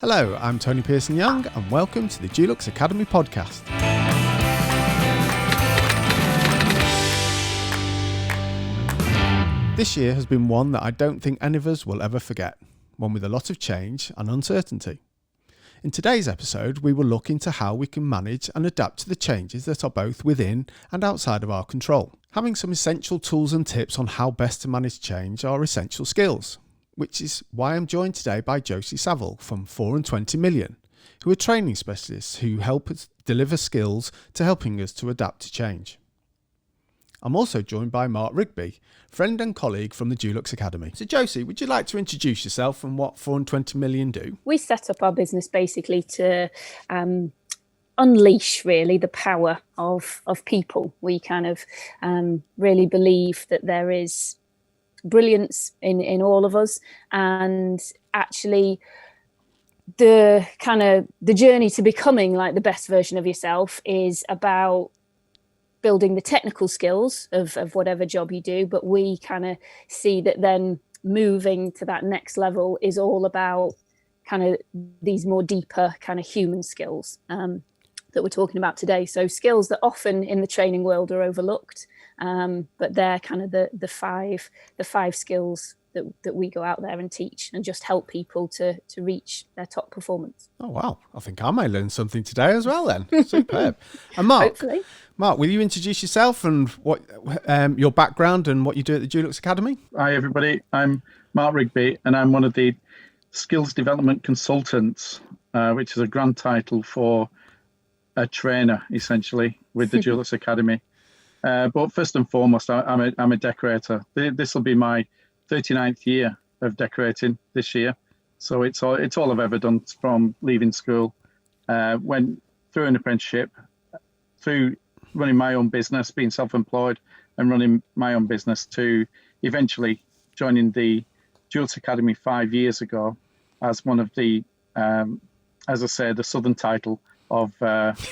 Hello, I'm Tony Pearson-Young and welcome to the Dulux Academy Podcast. This year has been one that I don't think any of us will ever forget, one with a lot of change and uncertainty. In today's episode, we will look into how we can manage and adapt to the changes that are both within and outside of our control. Having some essential tools and tips on how best to manage change are essential skills, which is why I'm joined today by Josie Saville from 4 and 20 million, who are training specialists who help us deliver skills to helping us to adapt to change. I'm also joined by Mark Rigby, friend and colleague from the Dulux Academy. So Josie, would you like to introduce yourself and what 4 and 20 million do? We set up our business basically to unleash really the power of people. We kind of really believe that there is brilliance in all of us, and actually the journey to becoming like the best version of yourself is about building the technical skills of whatever job you do, but we kind of see that then moving to that next level is all about kind of these more deeper kind of human skills that we're talking about today. So skills that often in the training world are overlooked, but they're kind of the five skills that we go out there and teach and just help people to reach their top performance. Oh wow, I think I may learn something today as well then. Superb. And Mark, will you introduce yourself and what your background and what you do at the Dulux Academy? Hi everybody, I'm Mark Rigby and I'm one of the skills development consultants, which is a grand title for a trainer essentially with the Dulux Academy. But first and foremost, I'm a decorator. This will be my 39th year of decorating this year. So it's all I've ever done from leaving school. Went through an apprenticeship, through running my own business, being self-employed and running my own business, to eventually joining the Dulux Academy 5 years ago as one of the, as I say, the southern title of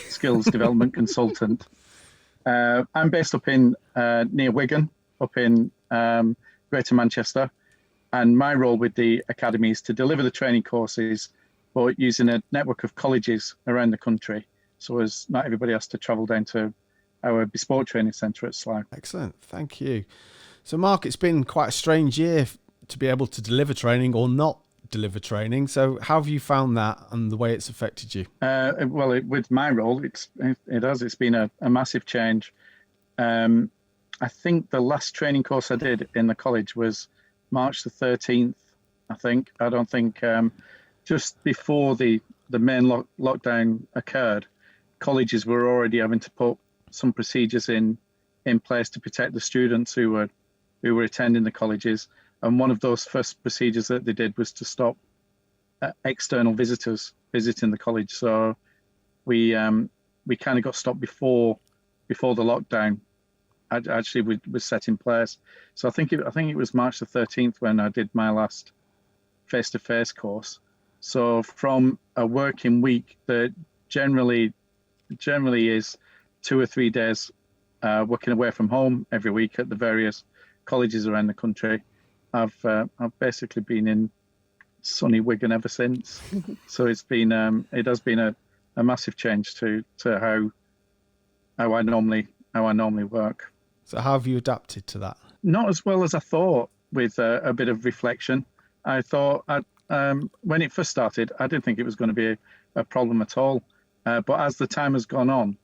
skills development consultant. I'm based up in near Wigan, up in Greater Manchester, and my role with the Academy is to deliver the training courses, but using a network of colleges around the country, so as not everybody has to travel down to our bespoke training centre at Slough. Excellent, thank you. So Mark, it's been quite a strange year to be able to deliver training or not deliver training. So how have you found that and the way it's affected you? With my role, it's been a massive change. I think the last training course I did in the college was March the 13th, I don't think just before the main lockdown occurred, colleges were already having to put some procedures in place to protect the students who were attending the colleges. And one of those first procedures that they did was to stop external visitors visiting the college. So we kind of got stopped before the lockdown actually was set in place. So I think it was March the 13th when I did my last face-to-face course. So from a working week that generally is 2 or 3 days working away from home every week at the various colleges around the country, I've basically been in sunny Wigan ever since. So it has been a massive change to how I normally work. So how have you adapted to that? Not as well as I thought, with a bit of reflection. I thought when it first started, I didn't think it was going to be a problem at all. But as the time has gone on,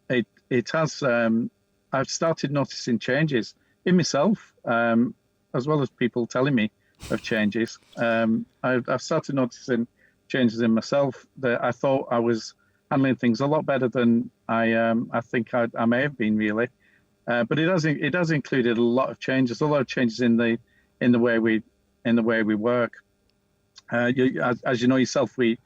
it has. I've started noticing changes in myself, as well as people telling me of changes. I've started noticing changes in myself that I thought I was handling things a lot better than I think I may have been, really. But it has included a lot of changes in the way we work. As you know yourself, the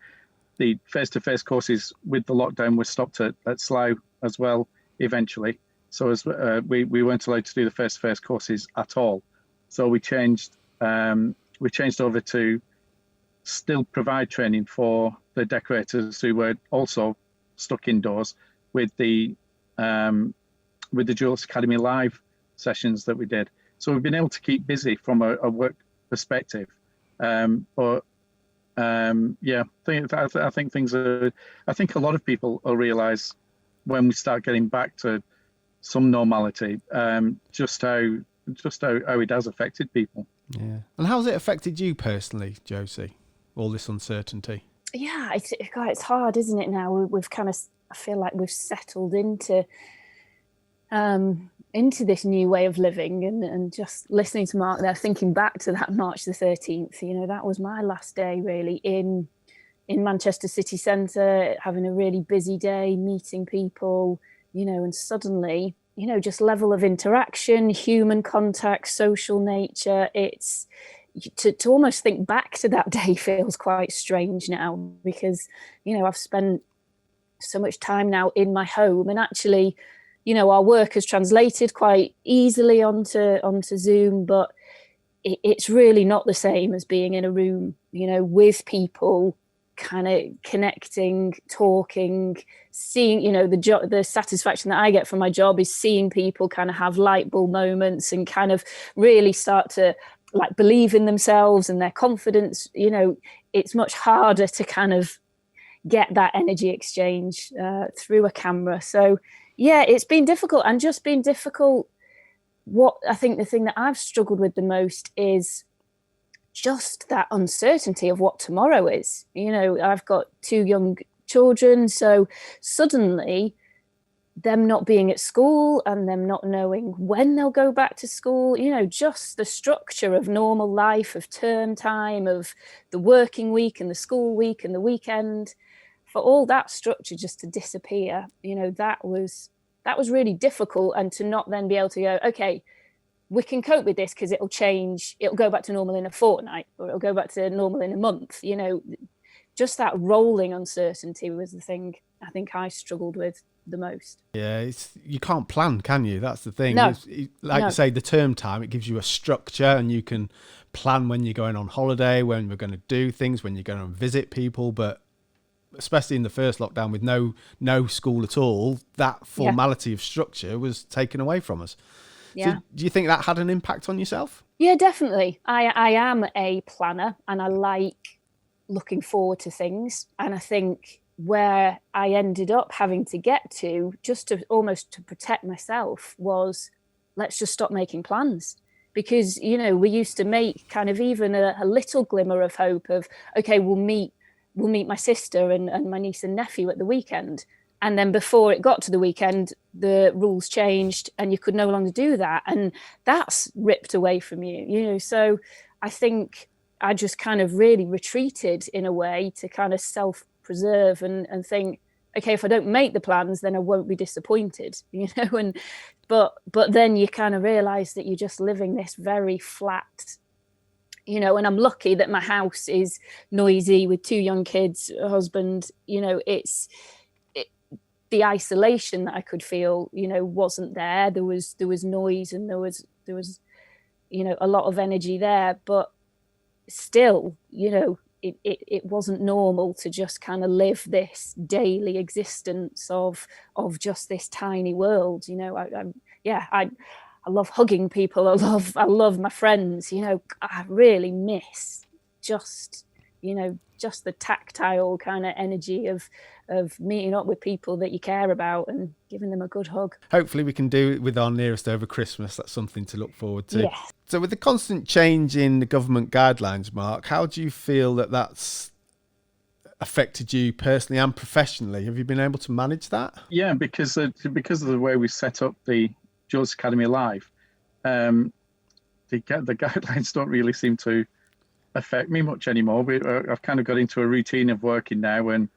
face-to-face courses with the lockdown were stopped at Slough as well eventually. So as we weren't allowed to do the face-to-face courses at all. So we changed over to still provide training for the decorators who were also stuck indoors with the Dulux Academy live sessions that we did. So we've been able to keep busy from a work perspective. But I think things are. I think a lot of people will realise when we start getting back to some normality, just how it has affected people. Yeah. And how's it affected you personally, Josie? All this uncertainty. Yeah, it's hard, isn't it? Now we've kind of, I feel like we've settled into this new way of living, and just listening to Mark there, thinking back to that March the 13th. That was my last day really in Manchester city centre, having a really busy day, meeting people, and suddenly, just level of interaction, human contact, social nature. It's to almost think back to that day feels quite strange now, because, I've spent so much time now in my home, and actually, our work has translated quite easily onto Zoom, but it's really not the same as being in a room, with people, kind of connecting, talking, seeing, the satisfaction that I get from my job is seeing people kind of have light bulb moments and kind of really start to like believe in themselves and their confidence. It's much harder to kind of get that energy exchange through a camera. So yeah, it's been difficult, and just been difficult. What I think the thing that I've struggled with the most is just that uncertainty of what tomorrow is. I've got 2 young children, so suddenly them not being at school and them not knowing when they'll go back to school, just the structure of normal life, of term time, of the working week and the school week and the weekend, for all that structure just to disappear, that was really difficult. And to not then be able to go, okay, we can cope with this because it'll change, it'll go back to normal in a fortnight, or it'll go back to normal in a month. Just that rolling uncertainty was the thing I think I struggled with the most. Yeah, you can't plan, can you? That's the thing. No. You say, the term time, it gives you a structure, and you can plan when you're going on holiday, when we're going to do things, when you're going to visit people. But especially in the first lockdown with no school at all, that formality of structure was taken away from us. Yeah. So do you think that had an impact on yourself? Yeah, definitely. I am a planner, and I like looking forward to things. And I think where I ended up having to get to, just to almost to protect myself, was let's just stop making plans. Because, we used to make kind of even a little glimmer of hope of, okay, we'll meet my sister and my niece and nephew at the weekend. And then before it got to the weekend, the rules changed and you could no longer do that. And that's ripped away from you, So I think I just kind of really retreated in a way to kind of self-preserve and think, okay, if I don't make the plans, then I won't be disappointed, but then you kind of realize that you're just living this very flat, and I'm lucky that my house is noisy with 2 young kids, a husband, the isolation that I could feel, wasn't there. There was noise, and there was a lot of energy there, but still, it wasn't normal to just kind of live this daily existence of just this tiny world. I love hugging people. I love my friends. I really miss just the tactile kind of energy of meeting up with people that you care about and giving them a good hug. Hopefully we can do it with our nearest over Christmas. That's something to look forward to. Yes. So with the constant change in the government guidelines, Mark, how do you feel that that's affected you personally and professionally? Have you been able to manage that? Yeah, because of the way we set up the Josie Academy Live, the guidelines don't really seem to affect me much anymore. I've kind of got into a routine of working now, and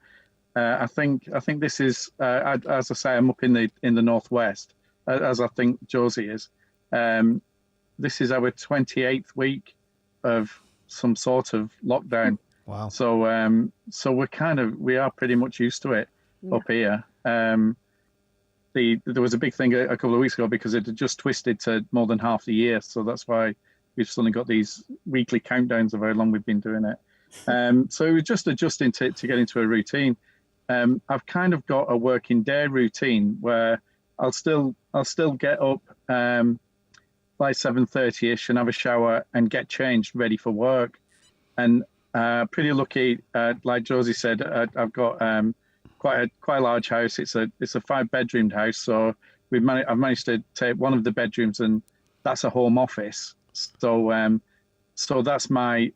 I think this is, as I say, I'm up in the northwest, as I think Josie is. This is our 28th week of some sort of lockdown. Wow. So we are pretty much used to it up here. There was a big thing a couple of weeks ago because it had just twisted to more than half the year. So that's why we've suddenly got these weekly countdowns of how long we've been doing it. So we're just adjusting to get into a routine. I've kind of got a working day routine where I'll still get up by 7:30ish and have a shower and get changed ready for work. And Pretty lucky. Like Josie said, I've got quite a large house. It's a 5-bedroomed house, so I've managed to take one of the bedrooms, and that's a home office. So so that's my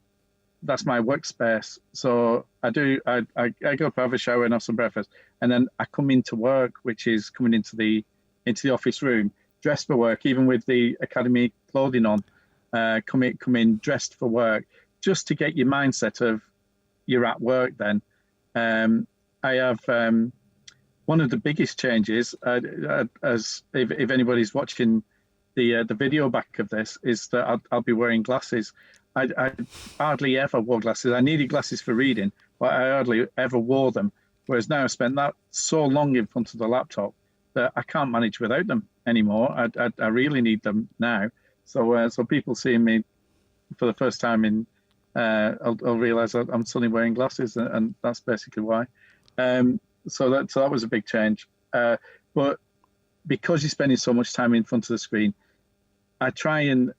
workspace. So I go up, have a shower, and have some breakfast, and then I come into work, which is coming into the office room, dressed for work, even with the academy clothing on. Come in dressed for work, just to get your mindset of you're at work. Then I have one of the biggest changes, as if anybody's watching the video back of this, is that I'll be wearing glasses. I hardly ever wore glasses. I needed glasses for reading, but I hardly ever wore them. Whereas now I spent that so long in front of the laptop that I can't manage without them anymore. I really need them now. So people seeing me for the first time I'll realise I'm suddenly wearing glasses, and that's basically why. So that was a big change. But because you're spending so much time in front of the screen, I try and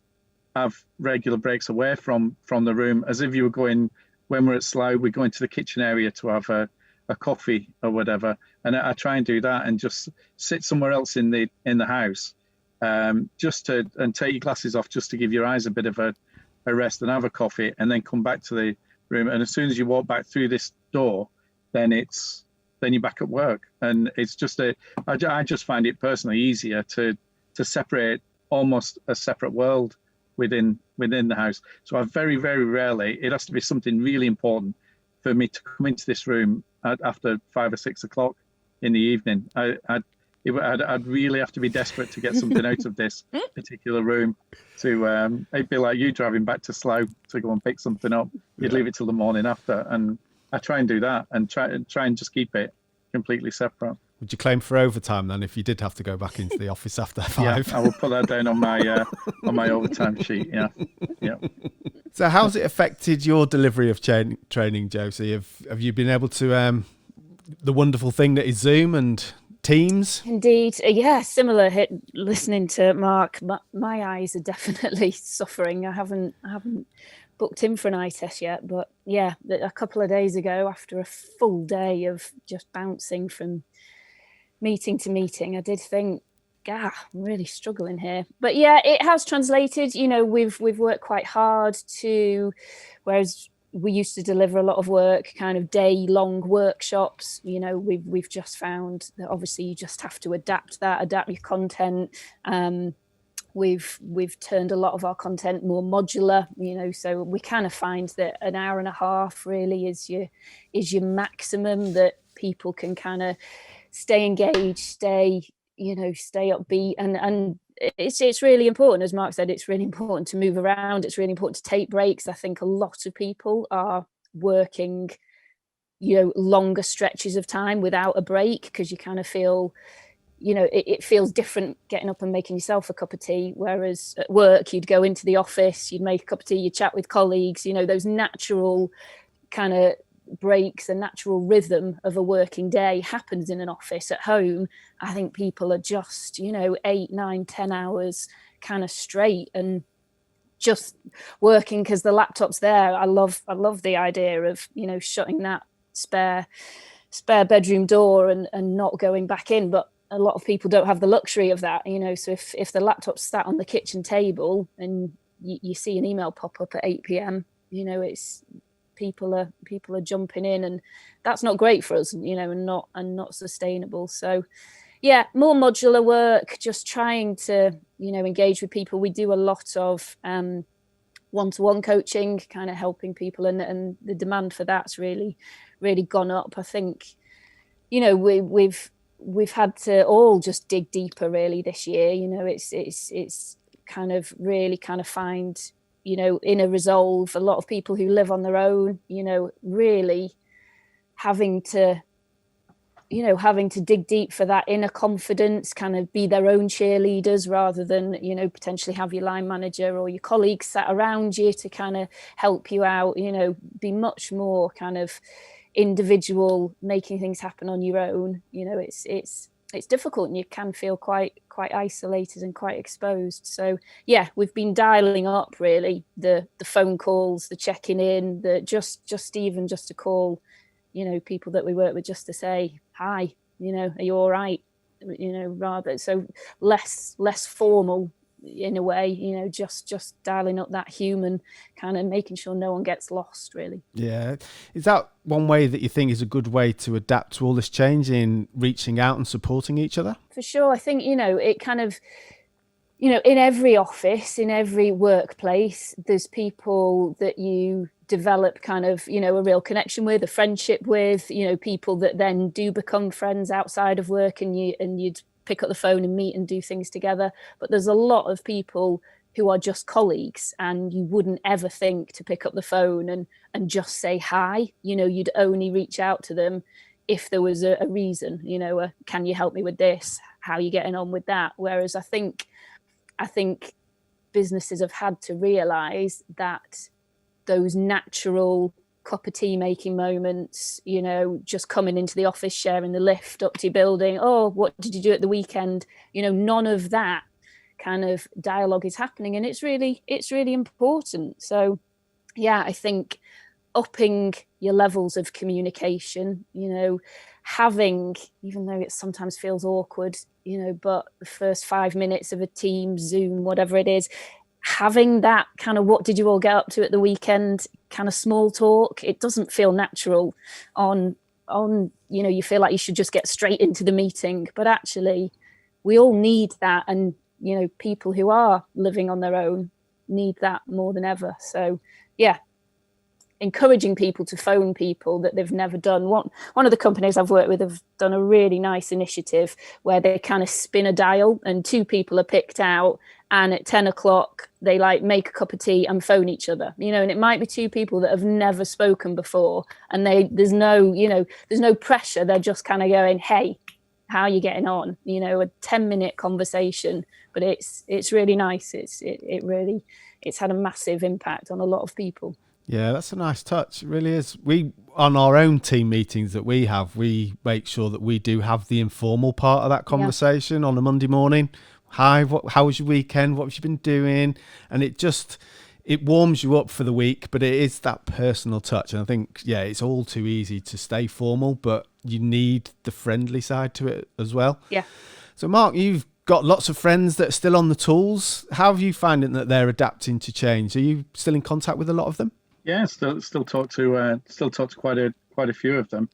have regular breaks away from the room, as if you were going, when we're at Slough, we go into the kitchen area to have a coffee or whatever, and I try and do that and just sit somewhere else in the house, and take your glasses off, just to give your eyes a bit of a rest, and have a coffee, and then come back to the room. And as soon as you walk back through this door, then you're back at work. And it's just I just find it personally easier to separate, almost a separate world within the house. So I very, very rarely, it has to be something really important for me to come into this room after 5 or 6 o'clock in the evening. I'd really have to be desperate to get something out of this particular room. It'd be like you driving back to Slough to go and pick something up. You'd leave it till the morning after, and I try and do that, and try and just keep it completely separate. Would you claim for overtime then if you did have to go back into the office after 5? Yeah, I will put that down on my overtime sheet. Yeah. So how's it affected your delivery of training, Josie? Have you been able to the wonderful thing that is Zoom and Teams? Indeed. Yeah, similar hit listening to Mark. My eyes are definitely suffering. I haven't booked in for an eye test yet, but yeah, a couple of days ago, after a full day of just bouncing from meeting to meeting, I did think, I'm really struggling here. But yeah, it has translated. We've worked quite hard to, whereas we used to deliver a lot of work, kind of day-long workshops. We've just found that obviously you just have to adapt your content. We've turned a lot of our content more modular, so we kind of find that an hour and a half really is your maximum, that people can kind of stay engaged, stay upbeat, and it's really important, as Mark said, it's really important to move around. It's really important to take breaks. I think a lot of people are working, longer stretches of time without a break, because you kind of feel, it feels different getting up and making yourself a cup of tea, whereas at work you'd go into the office, you'd make a cup of tea, you'd chat with colleagues, those natural kind of breaks, a natural rhythm of a working day happens in an office. At home, I think people are just 8, 9, 10 hours kind of straight and just working because the laptop's there. I love the idea of shutting that spare bedroom door and not going back in, but a lot of people don't have the luxury of that, so if the laptop's sat on the kitchen table and you see an email pop up at 8 p.m, it's people are jumping in, and that's not great for us, and not sustainable. So yeah, more modular work, just trying to engage with people. We do a lot of one-to-one coaching, kind of helping people, and the demand for that's really gone up. I think we've had to all just dig deeper really this year. It's kind of really kind of find inner resolve. A lot of people who live on their own, really having to dig deep for that inner confidence, kind of be their own cheerleaders rather than, potentially have your line manager or your colleagues sat around you to kind of help you out, be much more kind of individual, making things happen on your own. It's it's difficult, and you can feel quite isolated and quite exposed. So yeah, we've been dialing up really the phone calls, the checking in, the just even just to call, people that we work with, just to say hi, are you all right, rather, so less formal in a way, just dialing up that human, kind of making sure no one gets lost, really. Yeah. Is that one way that you think is a good way to adapt to all this change, in reaching out and supporting each other? For sure. I think, it kind of, in every office, in every workplace, there's people that you develop kind of, a real connection with, a friendship with, people that then do become friends outside of work, and you'd pick up the phone and meet and do things together. But there's a lot of people who are just colleagues, and you wouldn't ever think to pick up the phone and just say hi. You'd only reach out to them if there was a reason, can you help me with this? How are you getting on with that? Whereas I think businesses have had to realize that those natural cup of tea making moments, just coming into the office, sharing the lift up to your building, oh, what did you do at the weekend? None of that kind of dialogue is happening, and it's really important. So yeah, I think upping your levels of communication, having, even though it sometimes feels awkward, but the first 5 minutes of a Teams, Zoom, whatever it is, having that kind of what did you all get up to at the weekend kind of small talk, it doesn't feel natural on you feel like you should just get straight into the meeting, but actually we all need that, and people who are living on their own need that more than ever. So yeah, encouraging people to phone people that they've never done. One of the companies I've worked with have done a really nice initiative where they kind of spin a dial, and 2 people are picked out, and at 10 o'clock they make a cup of tea and phone each other, and it might be 2 people that have never spoken before, and there's no pressure. They're just kind of going, hey, how are you getting on? A 10-minute conversation, but it's really nice. It's had a massive impact on a lot of people. Yeah, that's a nice touch. It really is. We, on our own team meetings that we have, we make sure that we do have the informal part of that conversation on a Monday morning. Hi, how was your weekend? What have you been doing? And it warms you up for the week, but it is that personal touch. And I think, yeah, it's all too easy to stay formal, but you need the friendly side to it as well. Yeah. So Mark, you've got lots of friends that are still on the tools. How have you finding that they're adapting to change? Are you still in contact with a lot of them? Yeah, still talk to quite a few of them.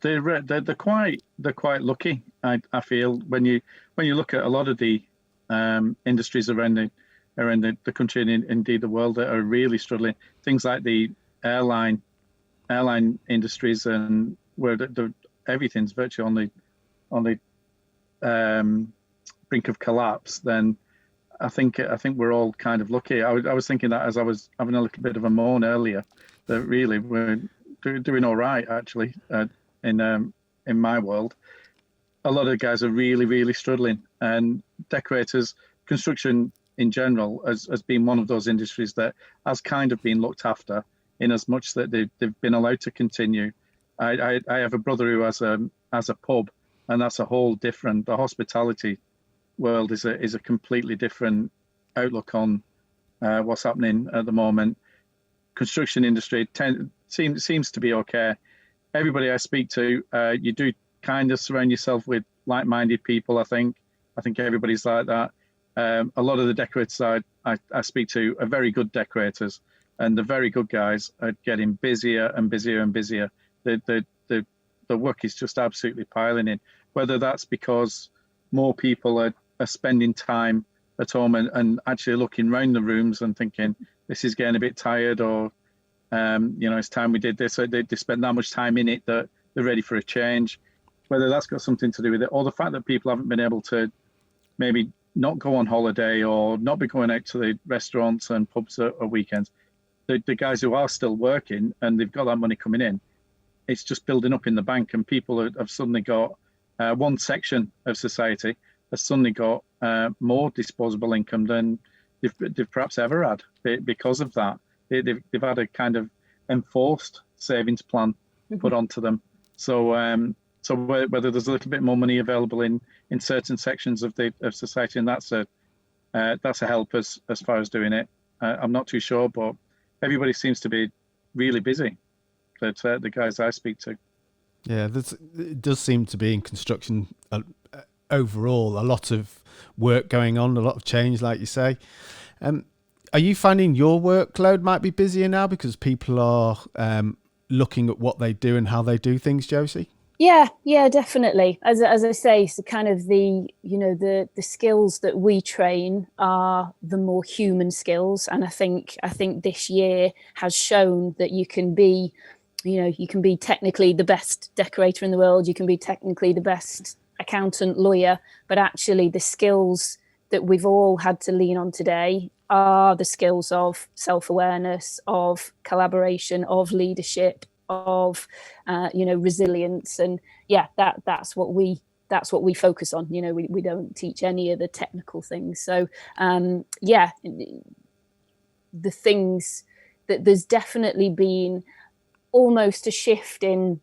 They're quite lucky. I feel when you look at a lot of the industries around the country and indeed the world that are really struggling, things like the airline industries, and where everything's virtually on the brink of collapse, then I think we're all kind of lucky. I was thinking that as I was having a little bit of a moan earlier, that really we're doing all right actually in my world. A lot of the guys are really struggling, and decorators, construction in general has been one of those industries that has kind of been looked after, in as much that they've been allowed to continue. I have a brother who has a pub, and that's a whole different. The hospitality world is a completely different outlook on what's happening at the moment. Construction industry seems to be okay. Everybody I speak to, you do kind of surround yourself with like-minded people. I think everybody's like that. A lot of the decorators I speak to are very good decorators, and the very good guys are getting busier and busier and busier. The work is just absolutely piling in, whether that's because more people are spending time at home and actually looking around the rooms and thinking this is getting a bit tired, or it's time we did this. So they spend that much time in it that they're ready for a change. Whether that's got something to do with it, or the fact that people haven't been able to maybe not go on holiday or not be going out to the restaurants and pubs at weekends. The guys who are still working and they've got that money coming in, it's just building up in the bank, and people have suddenly got one section of society has suddenly got more disposable income than they've perhaps ever had because of that. They've had a kind of enforced savings plan put onto them. So So whether there's a little bit more money available in certain sections of society, and that's a help as far as doing it. I'm not too sure, but everybody seems to be really busy. The guys I speak to. Yeah, it does seem to be in construction overall a lot of work going on, a lot of change, like you say. Are you finding your workload might be busier now because people are looking at what they do and how they do things, Josie? Yeah, definitely. As I say, so kind of the skills that we train are the more human skills, and I think this year has shown that you can be technically the best decorator in the world, you can be technically the best accountant, lawyer, but actually the skills that we've all had to lean on today are the skills of self-awareness, of collaboration, of leadership, of resilience. And that's what we focus on. We don't teach any of the technical things. So the things that there's definitely been almost a shift in,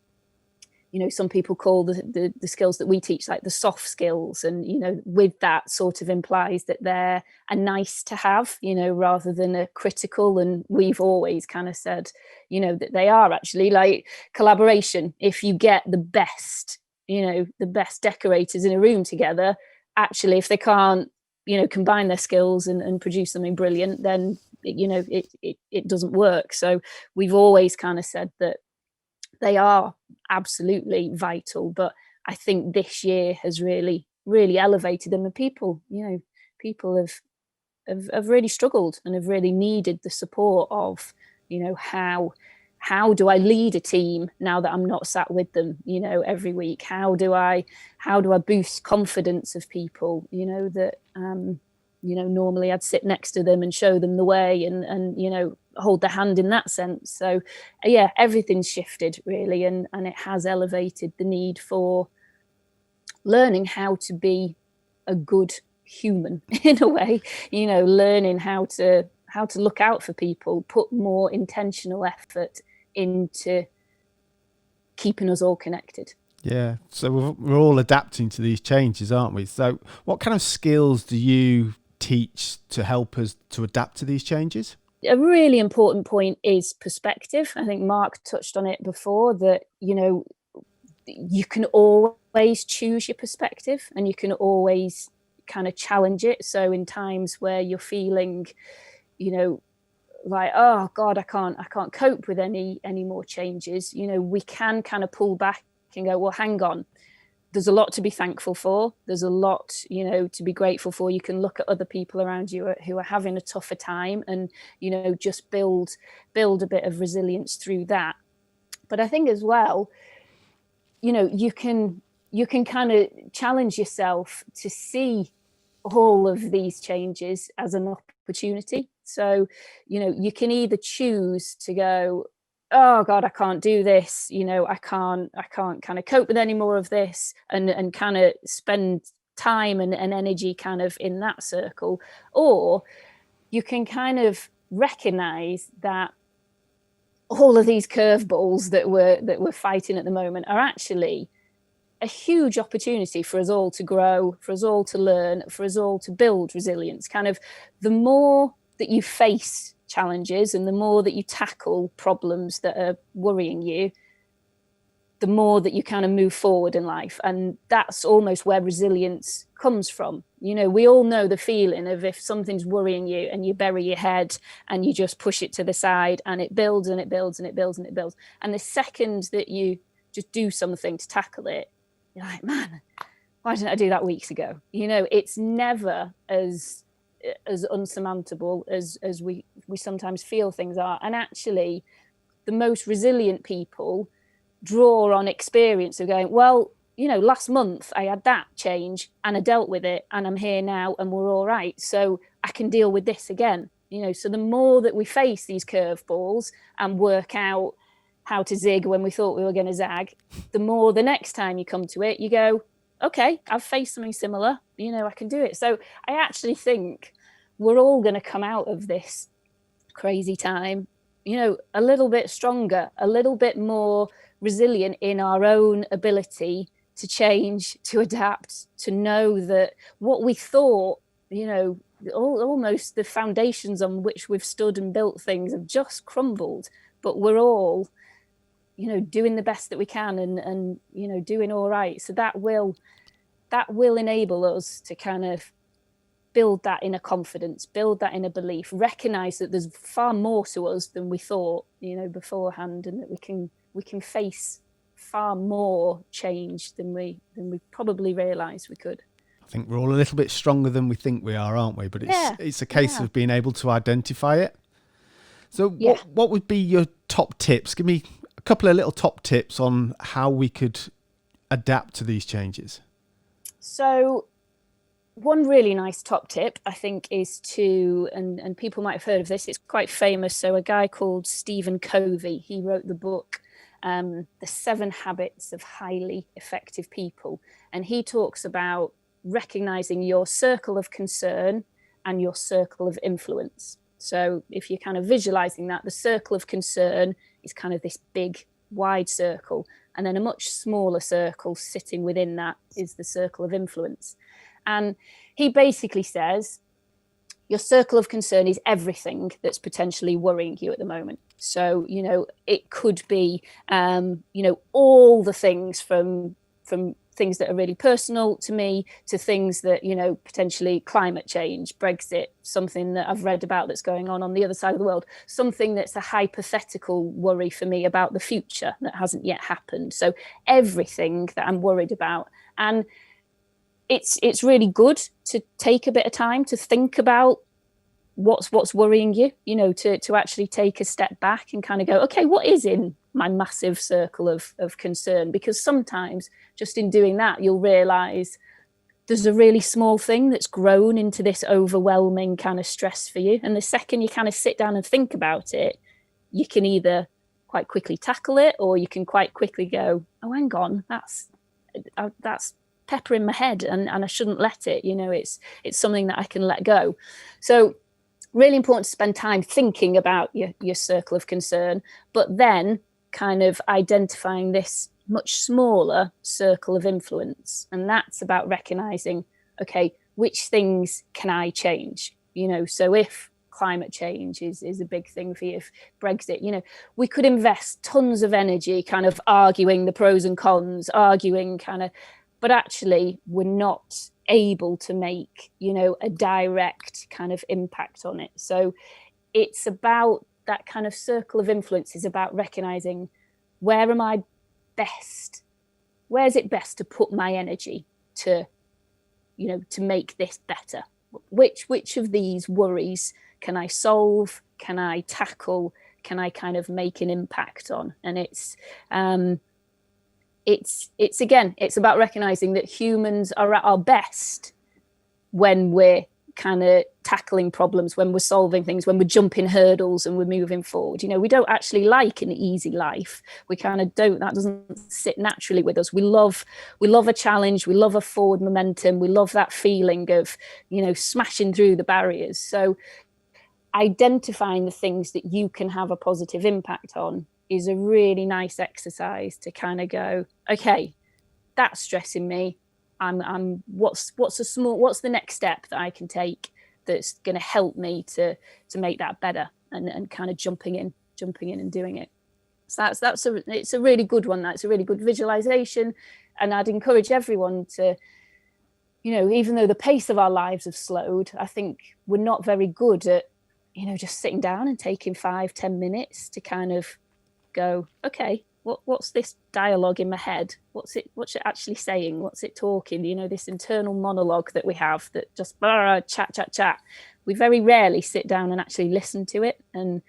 some people call the skills that we teach like the soft skills, and with that sort of implies that they're a nice to have, rather than a critical. And we've always kind of said that they are actually like collaboration. If you get the best decorators in a room together, actually if they can't combine their skills and produce something brilliant, then it doesn't work. So we've always kind of said that they are absolutely vital, but I think this year has really, really elevated them. And people have really struggled and have really needed the support of, how do I lead a team now that I'm not sat with them, every week? How do I boost confidence of people, that normally I'd sit next to them and show them the way and hold their hand in that sense. So everything's shifted really, and it has elevated the need for learning how to be a good human in a way, learning how to look out for people, put more intentional effort into keeping us all connected. Yeah, so we're all adapting to these changes, aren't we? So what kind of skills do you teach to help us to adapt to these changes? A really important point is perspective. I think Mark touched on it before, that you can always choose your perspective and you can always kind of challenge it. So in times where you're feeling like, oh God, I can't cope with any more changes, we can kind of pull back and go, well, hang on, there's a lot to be thankful for. There's a lot, to be grateful for. You can look at other people around you who are having a tougher time and, just build a bit of resilience through that. But I think as well, you can kind of challenge yourself to see all of these changes as an opportunity. So, you can either choose to go, oh God, I can't do this. I can't kind of cope with any more of this, and kind of spend time and energy kind of in that circle. Or you can kind of recognize that all of these curveballs that we're fighting at the moment are actually a huge opportunity for us all to grow, for us all to learn, for us all to build resilience. Kind of the more that you face challenges and the more that you tackle problems that are worrying you, the more that you kind of move forward in life. And that's almost where resilience comes from. We all know the feeling of if something's worrying you and you bury your head and you just push it to the side and it builds and it builds and it builds and it builds. And the second that you just do something to tackle it, you're like, man, why didn't I do that weeks ago? It's never as unsurmountable as we sometimes feel things are. And actually the most resilient people draw on experience of going, well, last month I had that change and I dealt with it and I'm here now and we're all right, so I can deal with this again. So the more that we face these curveballs and work out how to zig when we thought we were going to zag, the more the next time you come to it, you go, okay, I've faced something similar, I can do it. So I actually think we're all going to come out of this crazy time, a little bit stronger, a little bit more resilient in our own ability to change, to adapt, to know that what we thought, almost the foundations on which we've stood and built things have just crumbled, but we're all, doing the best that we can and doing all right. So that will enable us to kind of build that inner confidence, build that inner belief, recognize that there's far more to us than we thought, beforehand, and that we can face far more change than we probably realized we could. I think we're all a little bit stronger than we think we are, aren't we? But it's a case of being able to identify it. So what would be your top tips? Give me a couple of little top tips on how we could adapt to these changes. So one really nice top tip, I think, is to, and people might have heard of this, it's quite famous. So a guy called Stephen Covey, he wrote the book, The 7 Habits of Highly Effective People. And he talks about recognizing your circle of concern and your circle of influence. So if you're kind of visualizing that, the circle of concern is kind of this big, wide circle. And then a much smaller circle sitting within that is the circle of influence. And he basically says, your circle of concern is everything that's potentially worrying you at the moment. So, it could be, all the things from things that are really personal to me to things that, potentially climate change, Brexit, something that I've read about that's going on the other side of the world, something that's a hypothetical worry for me about the future that hasn't yet happened. So everything that I'm worried about. And it's really good to take a bit of time to think about what's worrying you, to actually take a step back and kind of go, okay, what is in my massive circle of concern? Because sometimes just in doing that, you'll realize there's a really small thing that's grown into this overwhelming kind of stress for you. And the second you kind of sit down and think about it, you can either quite quickly tackle it, or you can quite quickly go, oh, hang on, that's pepper in my head and I shouldn't let it, it's something that I can let go. So really important to spend time thinking about your circle of concern, but then kind of identifying this much smaller circle of influence. And that's about recognizing, okay, which things can I change? So if climate change is a big thing for you, if Brexit, we could invest tons of energy kind of arguing the pros and cons, but actually we're not able to make, a direct kind of impact on it. So it's about that kind of circle of influence is about recognizing where am I best? Where's it best to put my energy to, to make this better? Which of these worries can I solve? Can I tackle? Can I kind of make an impact on? And it's about recognizing that humans are at our best when we're kind of tackling problems, when we're solving things, when we're jumping hurdles and we're moving forward. We don't actually like an easy life. We kind of don't, that doesn't sit naturally with us. We love a challenge. We love a forward momentum. We love that feeling of, smashing through the barriers. So identifying the things that you can have a positive impact on is a really nice exercise to kind of go, okay, that's stressing me. What's the next step that I can take that's going to help me to make that better, and kind of jumping in and doing it. So it's a really good one. That's a really good visualization. And I'd encourage everyone to, even though the pace of our lives have slowed, I think we're not very good at, just sitting down and taking 5-10 minutes to kind of go, okay, what's this dialogue in my head? What's it actually saying? What's it talking? This internal monologue that we have that just chat. We very rarely sit down and actually listen to it. And,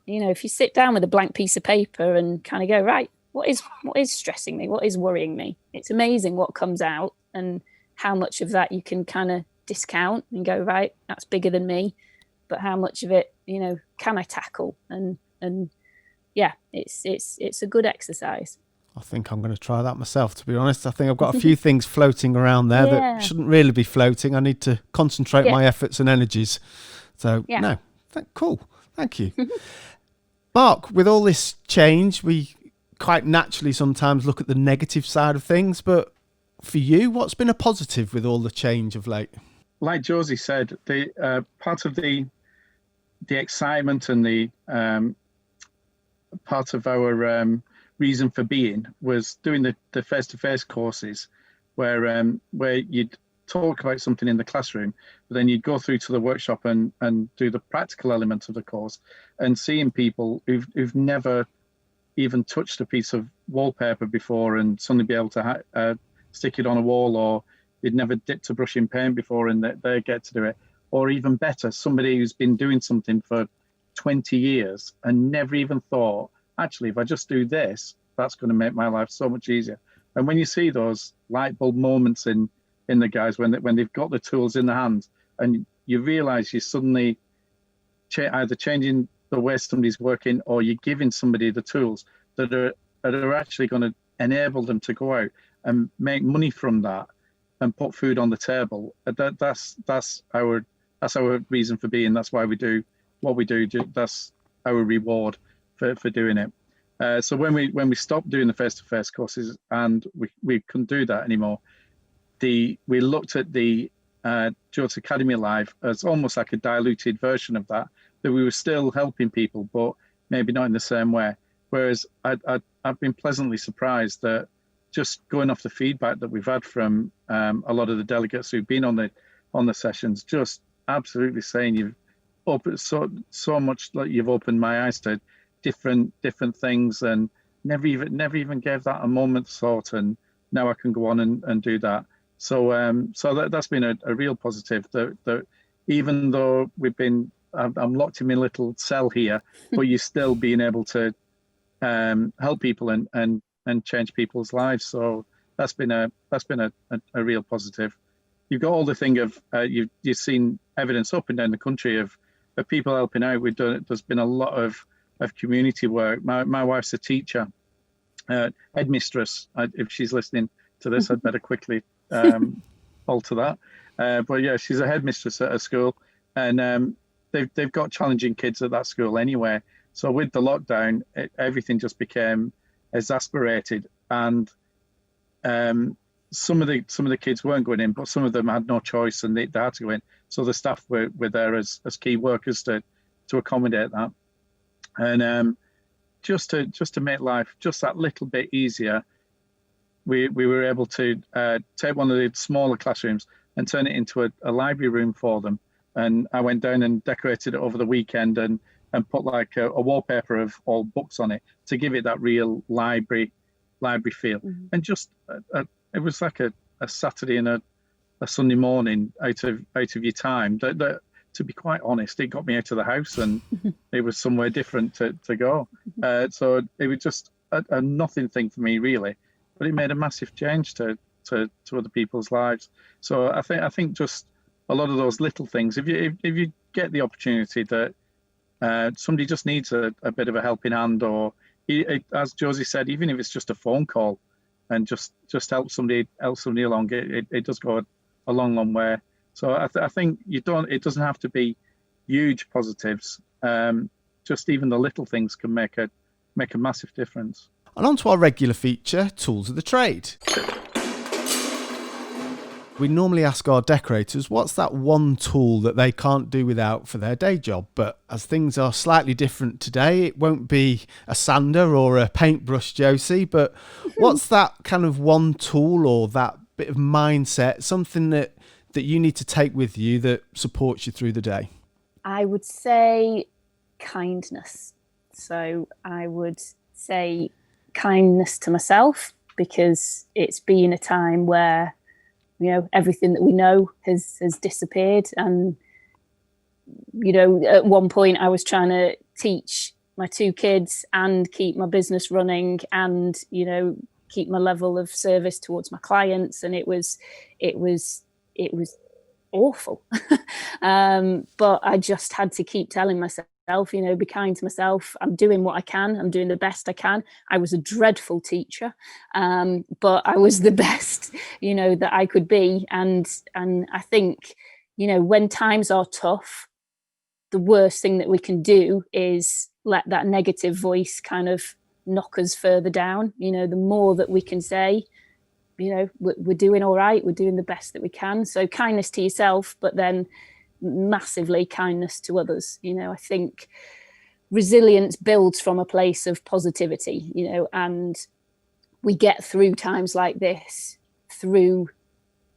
if you sit down with a blank piece of paper and kind of go, right, what is stressing me? What is worrying me? It's amazing what comes out and how much of that you can kind of discount and go, right, that's bigger than me. But how much of it, can I tackle? And yeah, it's a good exercise. I think I'm going to try that myself, to be honest. I think I've got a few things floating around there that shouldn't really be floating. I need to concentrate my efforts and energies. So, cool. Thank you. Mark, with all this change, we quite naturally sometimes look at the negative side of things, but for you, what's been a positive with all the change of late? Like Josie said, the part of the excitement and the part of our reason for being was doing the face-to-face courses where you'd talk about something in the classroom, but then you'd go through to the workshop and do the practical elements of the course, and seeing people who've never even touched a piece of wallpaper before and suddenly be able to stick it on a wall, or they'd never dipped a brush in paint before and they get to do it. Or even better, somebody who's been doing something for 20 years and never even thought, actually, if I just do this, that's going to make my life so much easier. And when you see those light bulb moments in the guys, when they've got the tools in their hands, and you realize you're suddenly either changing the way somebody's working, or you're giving somebody the tools that are actually going to enable them to go out and make money from that and put food on the table. That's our reason for being. That's why we do what we do. That's our reward for doing it. So when we stopped doing the face-to-face courses and we couldn't do that anymore, we looked at the Dulux Academy Live as almost like a diluted version of that we were still helping people, but maybe not in the same way. Whereas I've been pleasantly surprised that just going off the feedback that we've had from a lot of the delegates who've been on the sessions, just absolutely saying you've opened so much, like you've opened my eyes to different things, and never even gave that a moment's thought, and now I can go on and do that. So that's been a real positive. That even though I'm locked in my little cell here, but you're still being able to help people and change people's lives. So that's been a real positive. You've got all the thing of you've seen evidence up and down the country of people helping out. There's been a lot of community work. My wife's a teacher, headmistress. If she's listening to this, I'd better quickly alter that. But yeah, she's a headmistress at a school, and they've got challenging kids at that school anyway. So with the lockdown, everything just became exasperated, and some of the kids weren't going in, but some of them had no choice and they had to go in. So the staff were there as key workers to accommodate that, and just to make life just that little bit easier. We were able to take one of the smaller classrooms and turn it into a library room for them. And I went down and decorated it over the weekend and put like a wallpaper of all books on it to give it that real library feel. Mm-hmm. And just it was like a Saturday and a Sunday morning out of your time. That to be quite honest, it got me out of the house, and it was somewhere different to go. So it was just a nothing thing for me really, but it made a massive change to other people's lives. So I think just a lot of those little things. If you get the opportunity that somebody just needs a bit of a helping hand, or as Josie said, even if it's just a phone call, and just help somebody along, it does go a long way. So I think it doesn't have to be huge positives. Just even the little things can make a massive difference. And on to our regular feature, Tools of the Trade. We normally ask our decorators what's that one tool that they can't do without for their day job, but as things are slightly different today, it won't be a sander or a paintbrush, Josie, but what's that kind of one tool or that bit of mindset, something that you need to take with you that supports you through the day? I would say kindness. So I would say kindness to myself, because it's been a time where everything that we know has disappeared. And, at one point I was trying to teach my two kids and keep my business running and, keep my level of service towards my clients. And it was awful. But I just had to keep telling myself, be kind to myself. I'm doing what I can. I'm doing the best I can. I was a dreadful teacher, but I was the best, that I could be. And I think, when times are tough, the worst thing that we can do is let that negative voice kind of knock us further down. You know, the more that we can say, you know, we're doing all right, we're doing the best that we can. So kindness to yourself, but then massively kindness to others. You know, I think resilience builds from a place of positivity, you know, and we get through times like this through,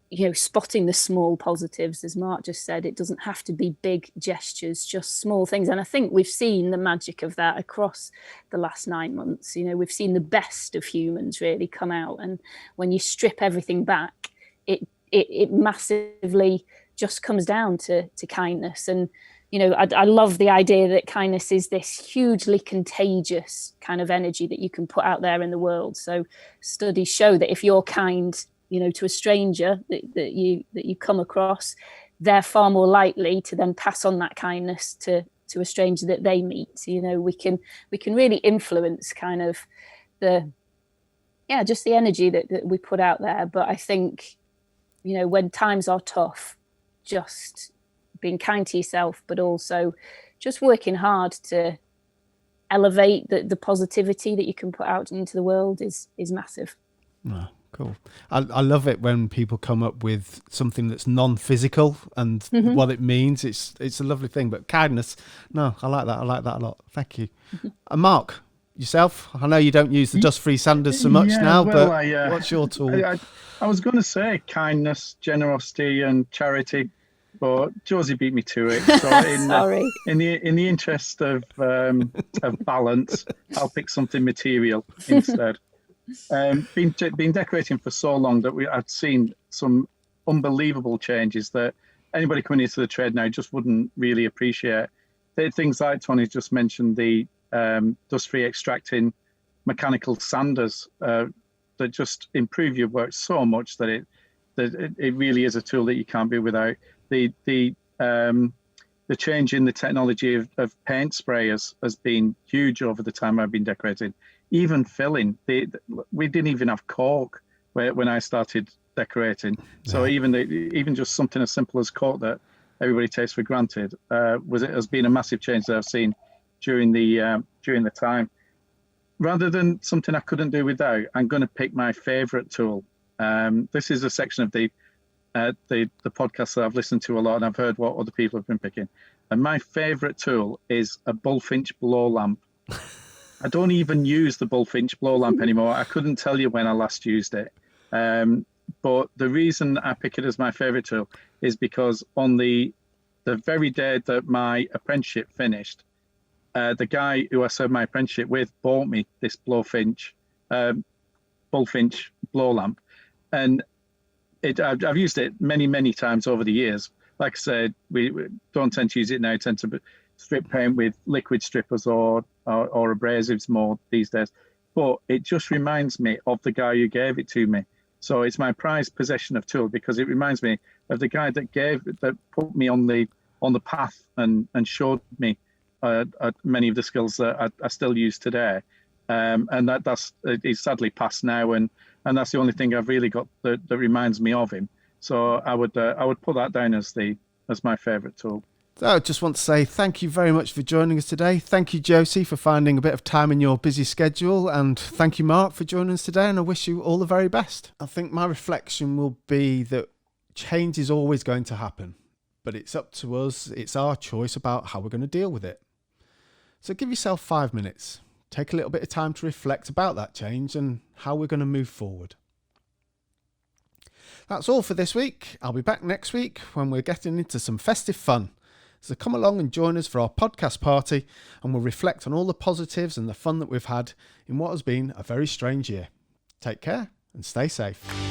you know, spotting the small positives. As Mark just said, it doesn't have to be big gestures, just small things. And I think we've seen the magic of that across the last 9 months. You know, we've seen the best of humans really come out. And when you strip everything back, it massively just comes down to kindness. And, you know, I love the idea that kindness is this hugely contagious kind of energy that you can put out there in the world. So studies show that if you're kind, you know, to a stranger that you come across, they're far more likely to then pass on that kindness to a stranger that they meet. You know, we can really influence kind of just the energy that we put out there. But I think, you know, when times are tough, just being kind to yourself, but also just working hard to elevate the positivity that you can put out into the world is massive. Oh, cool. I love it when people come up with something that's non-physical and what it means. It's a lovely thing. But kindness, no, I like that a lot. Thank you. And Mark, yourself, I know you don't use the dust-free sanders so much now, but what's your tool? I was going to say kindness, generosity and charity, but Josie beat me to it. So in the interest of balance, I'll pick something material instead. Been decorating for so long that I've seen some unbelievable changes that anybody coming into the trade now just wouldn't really appreciate. Things like Tony just mentioned, the dust-free extracting mechanical sanders that just improve your work so much that it really is a tool that you can't be without. The change in the technology of paint sprayers has been huge over the time I've been decorating. Even filling, we didn't even have cork when I started decorating. So even just something as simple as cork that everybody takes for granted has been a massive change that I've seen during the time. Rather than something I couldn't do without, I'm going to pick my favourite tool. This is a section of the podcast that I've listened to a lot, and I've heard what other people have been picking. And my favourite tool is a bullfinch blow lamp. I don't even use the bullfinch blow lamp anymore. I couldn't tell you when I last used it. But the reason I pick it as my favourite tool is because on the very day that my apprenticeship finished, the guy who I served my apprenticeship with bought me this bullfinch blow lamp. And I've used it many times over the years. Like I said, we don't tend to use it now. We tend to strip paint with liquid strippers or abrasives more these days. But it just reminds me of the guy who gave it to me. So it's my prized possession of tool because it reminds me of the guy that put me on the path and showed me many of the skills that I still use today. And that's sadly passed now, and that's the only thing I've really got that reminds me of him. So I would put that down as my favourite tool. So I just want to say thank you very much for joining us today. Thank you, Josie, for finding a bit of time in your busy schedule, and thank you, Mark, for joining us today. And I wish you all the very best. I think my reflection will be that change is always going to happen, but it's up to us. It's our choice about how we're going to deal with it. So give yourself 5 minutes. Take a little bit of time to reflect about that change and how we're going to move forward. That's all for this week. I'll be back next week when we're getting into some festive fun. So come along and join us for our podcast party, and we'll reflect on all the positives and the fun that we've had in what has been a very strange year. Take care and stay safe.